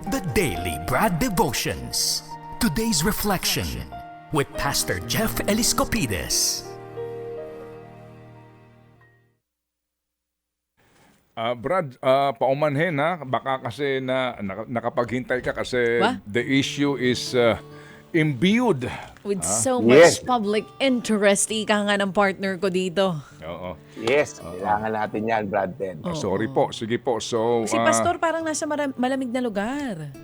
The Daily Brad Devotions. Today's reflection with Pastor Jeff Eliscopides. Brad, paumanhin ha. Baka kasi nakapaghintay ka kasi Ba? the issue is imbued. With so Yes. much public interest, ika nga ng partner ko dito. Oo. Yes, kailangan natin yan, Brad Ted. Sorry po. Sige po. So, Si Pastor parang nasa malamig na lugar.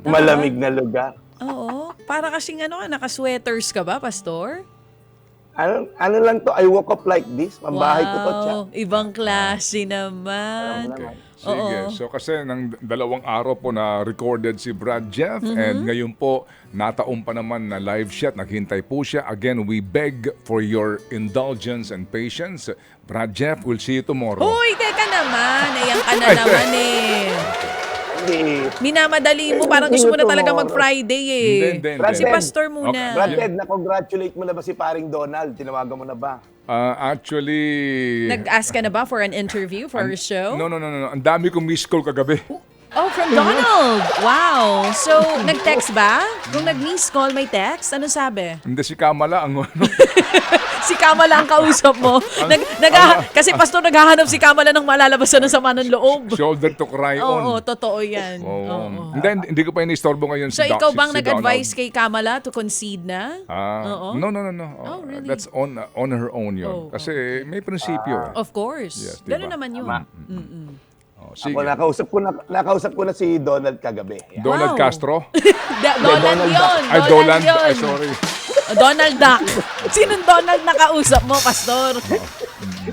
Tama Malamig ba? na lugar. Oo. Para kasing naka-sweaters ka ba, Pastor? Ano lang to, I woke up like this. Pambahay ko to, siya. Ibang klase naman. okay. Sige. Oo. So kasi ng 2 araw po na recorded si Brad Jeff and ngayon po nataon pa naman na live shot. Naghintay po siya. Again, we beg for your indulgence and patience. Brad Jeff, we'll see you tomorrow. Hoy, teka naman. Ayan ka na Ay, naman eh. Hindi. Minamadali mo. Parang gusto mo na talaga mag-Friday eh. Hindi. Brad Si Ted. Pastor muna. Brad Ted, na-congratulate mo na ba si paring Donald? Tinawagan mo na ba? Actually... Nag-ask ka na ba for an interview for her show? No. Ang dami kong miss call kagabi. Oh, from Donald! Wow! So, nag-text ba? Kung nag-miss call, may text? Ano sabi? Hindi si Kamala ang Si Kamala ang kausap mo. Kasi Pastor, naghahanap si Kamala ng malalabasan ng sama ng loob. shoulder to cry Oo, on. totoo yan. Oo. Oo. Hindi ko pa inistorbo ngayon So, si ikaw bang si nag-advise Donald. kay Kamala to concede na? Oo. No. Oh, really? That's on her own yun. Oh, Kasi may prinsipyo. Of course. Yes, diba? Gano'n naman yun. Sige. Ako, nakausap ko na si Donald kagabi. Yan. Donald Wow. Castro? Donald Donald yun. Ay, Donald. yun. Ay, sorry. Donald Duck. Sinong Donald nakausap mo, Pastor?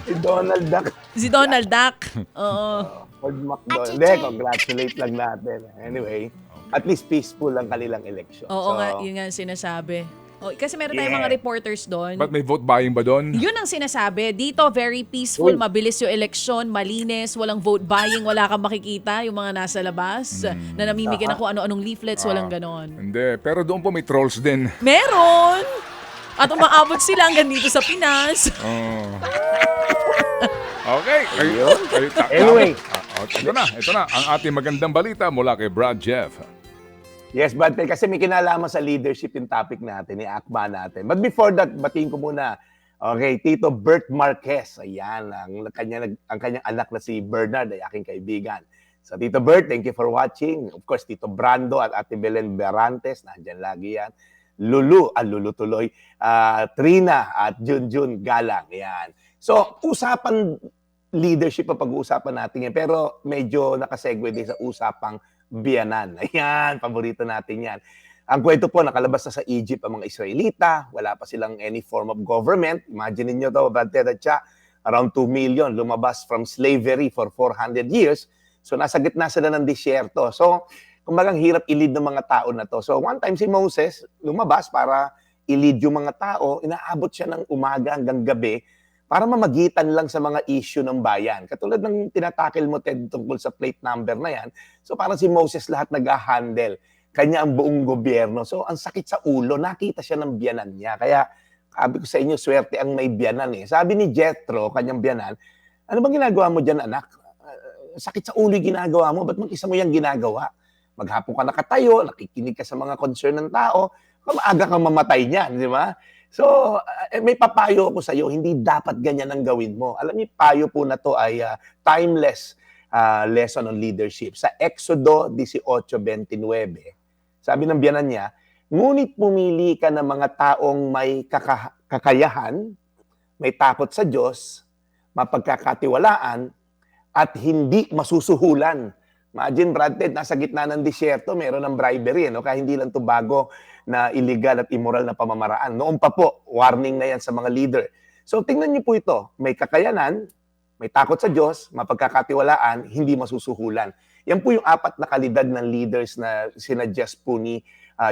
Si Donald Duck. Si Donald Duck. Oo. Ford McDonald. Hindi, congratulate lang natin. Anyway, at least peaceful ang kanilang election. Oo So, nga, yun nga ang sinasabi. Oh, kasi meron tayong mga reporters doon. Ba't may vote buying ba doon? Yun ang sinasabi. Dito, very peaceful, mabilis yung eleksyon, malinis, walang vote buying, wala kang makikita, yung mga nasa labas, na namimigay na kung ano-anong leaflets, walang ganon. Hindi. Pero doon po may trolls din. Meron! At umaabot sila hanggang dito sa Pinas. Okay. Anyway. Ito na. Ang ating magandang balita mula kay Brad Jeff. Yes, Brad Ted, kasi may kinalaman sa leadership yung topic natin, i-akba natin. But before that, batiin ko muna, okay, Tito Bert Marquez. Ayan, ang kanyang anak na si Bernard ay aking kaibigan. So, Tito Bert, thank you for watching. Of course, Tito Brando at Ate Belen Berantes, nandyan lagi yan. Lulu tuloy. Trina at Junjun Galang. Ayan. So, usapan leadership ang pag-uusapan natin yan. Pero medyo nakasegue din sa usapang biyanan. Ayan, paborito natin yan. Ang kwento po, nakalabas na sa Egypt ang mga Israelita. Wala pa silang any form of government. Imagine niyo to, Brad Ted at siya, around 2 million lumabas from slavery for 400 years. So, nasa gitna sila ng disyerto. So, kumbagang hirap i-lead ng mga tao na to. So, one time si Moses lumabas para i-lead yung mga tao. Inaabot siya ng umaga hanggang gabi para mamagitan lang sa mga issue ng bayan. Katulad ng tinatakil mo, Ted, tungkol sa plate number na yan. So parang si Moses lahat nag-handle. Kanya ang buong gobyerno. So ang sakit sa ulo, nakita siya ng biyanan niya. Kaya sabi ko sa inyo, swerte ang may biyanan eh. Sabi ni Jethro, kanyang biyanan, ano bang ginagawa mo dyan, anak? Sakit sa ulo yung ginagawa mo. Ba't mag-isa mo yung ginagawa? Maghapon ka nakatayo, nakikinig ka sa mga concern ng tao, maaga kang mamatay niyan, di ba? So, may papayo ako sa iyo, hindi dapat ganyan ang gawin mo. Alam niyo, payo po na to ay timeless lesson on leadership. Sa Exodo 18:29, sabi ng biyanan niya, ngunit pumili ka ng mga taong may kakayahan, may takot sa Diyos, mapagkakatiwalaan, at hindi masusuhulan. Imagine, Brad Ted, nasa gitna ng disyerto, meron ng bribery, no? Kaya hindi lang to bago na illegal at immoral na pamamaraan. Noon pa po, warning na yan sa mga leader. So, tingnan niyo po ito. May kakayanan, may takot sa Diyos, mapagkakatiwalaan, hindi masusuhulan. Yan po yung 4 na kalidad ng leaders na sinuggest po ni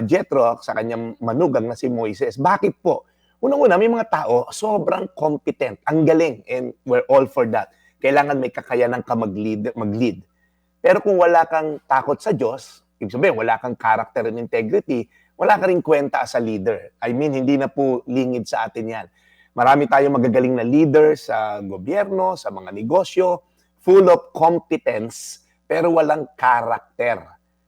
Jethro sa kanyang manugang na si Moises. Bakit po? Unang-una, may mga tao sobrang competent, ang galing, and we're all for that. Kailangan may kakayanan ka mag-lead. Pero kung wala kang takot sa Diyos, ibig sabihin, wala kang character and integrity, wala ka rin kwenta as a leader. I mean, hindi na po lingid sa atin yan. Marami tayong magagaling na leaders sa gobyerno, sa mga negosyo, full of competence, pero walang character.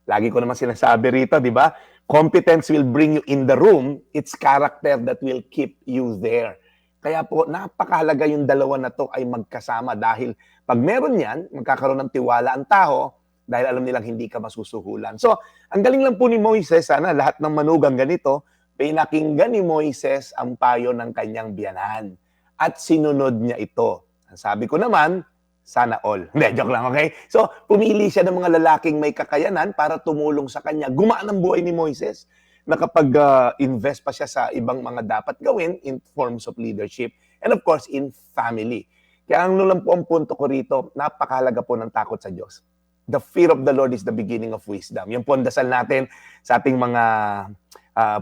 Lagi ko naman sinasabi rito, di ba? Competence will bring you in the room. It's character that will keep you there. Kaya po, napakahalaga yung dalawa na to ay magkasama dahil pag meron yan, magkakaroon ng tiwala ang tao dahil alam nilang hindi ka masusuhulan. So, ang galing lang po ni Moises, sana lahat ng manugang ganito, pinakinggan ni Moises ang payo ng kanyang biyanan at sinunod niya ito. Ang sabi ko naman, sana all. Hindi, joke lang, okay? So, pumili siya ng mga lalaking may kakayanan para tumulong sa kanya. Gumaan ang buhay ni Moises. Nakapag-invest pa siya sa ibang mga dapat gawin in forms of leadership and of course, in family. Kaya ang lang po ang punto ko rito, napakahalaga po ng takot sa Diyos. The fear of the Lord is the beginning of wisdom. Yung po ang dasal natin sa ating mga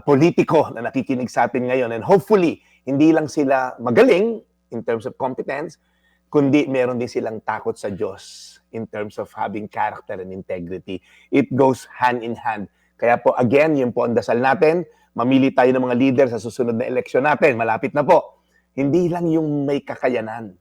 politiko na nakikinig sa atin ngayon. And hopefully, hindi lang sila magaling in terms of competence, kundi meron din silang takot sa Diyos in terms of having character and integrity. It goes hand in hand. Kaya po, again, yun po ang dasal natin. Mamili tayo ng mga leader sa susunod na eleksyon natin. Malapit na po. Hindi lang yung may kakayanan,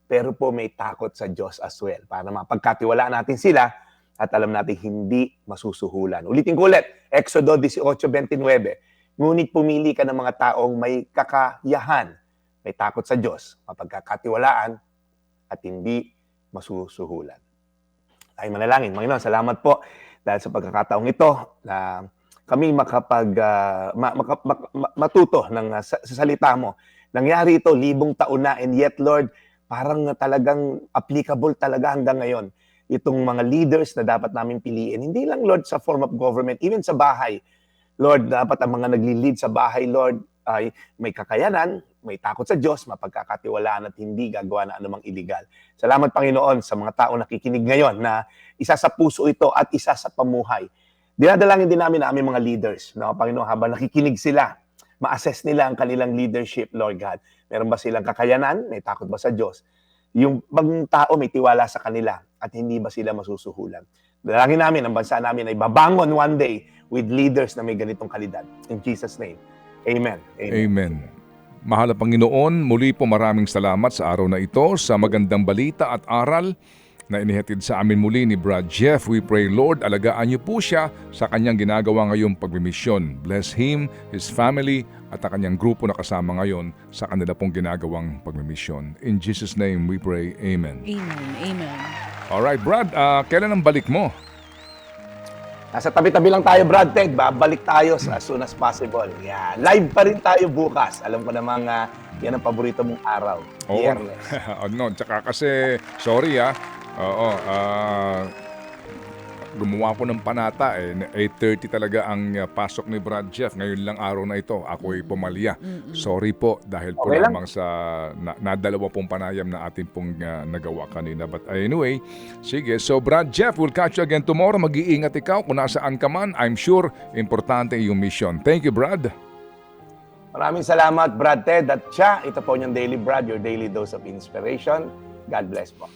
pero po may takot sa Diyos as well. Para mapagkatiwalaan natin sila at alam natin hindi masusuhulan. Ulitin ko ulit, Exodo 18:29. Ngunit pumili ka ng mga taong may kakayahan, may takot sa Diyos, mapagkakatiwalaan, at hindi masusuhulan. Ay manalangin. Panginoon, salamat po dahil sa pagkakataong ito na kami matuto sa salita mo. Nangyari ito 1,000 taon na and yet, Lord, parang talagang applicable talaga hanggang ngayon. Itong mga leaders na dapat namin piliin. Hindi lang, Lord, sa form of government, even sa bahay. Lord, dapat ang mga nagli-lead sa bahay, Lord, ay may kakayanan, may takot sa Diyos, mapagkakatiwalaan at hindi gagawa na anumang illegal. Salamat, Panginoon, sa mga tao nakikinig ngayon na isa sa puso ito at isa sa pamuhay. Dinadalangin din namin na aming mga leaders, no? Panginoon, habang nakikinig sila, ma-assess nila ang kanilang leadership, Lord God. Meron ba silang kakayanan? May takot ba sa Diyos? Yung bang tao may tiwala sa kanila at hindi ba sila masusuhulan? Dalangin namin, ang bansa namin ay babangon one day with leaders na may ganitong kalidad. In Jesus' name, Amen. Amen. Amen. Mahal na Panginoon, muli po maraming salamat sa araw na ito sa magandang balita at aral na inihatid sa amin muli ni Brad Jeff. We pray, Lord, alagaan niyo po siya sa kanyang ginagawa ngayong pagmimisyon. Bless him, his family, at ang kanyang grupo na kasama ngayon sa kanila pong ginagawang pagmimisyon. In Jesus' name we pray, Amen. Amen. Amen. Alright, Brad, kailan ang balik mo? Nasa tabi-tabi lang tayo, Brad Ted. Babalik tayo as soon as possible. Yeah. Live pa rin tayo bukas. Alam ko namang yan ang paborito mong araw. Oo. Biyernes. No, tsaka kasi, sorry gumawa ko ng panata 8:30 talaga ang pasok ni Brad Jeff. Ngayon lang araw na ito, ako ay pumalya. Sorry po dahil po Okay lang. lamang sa nadalawa pong panayam na ating pong nagawa kanina. But anyway, sige. So Brad Jeff, we'll catch you again tomorrow. Mag-iingat ikaw kung nasaan ka man. I'm sure importante yung mission. Thank you, Brad. Maraming salamat, Brad Ted. At siya, ito po yung Daily Brad, your daily dose of inspiration. God bless po.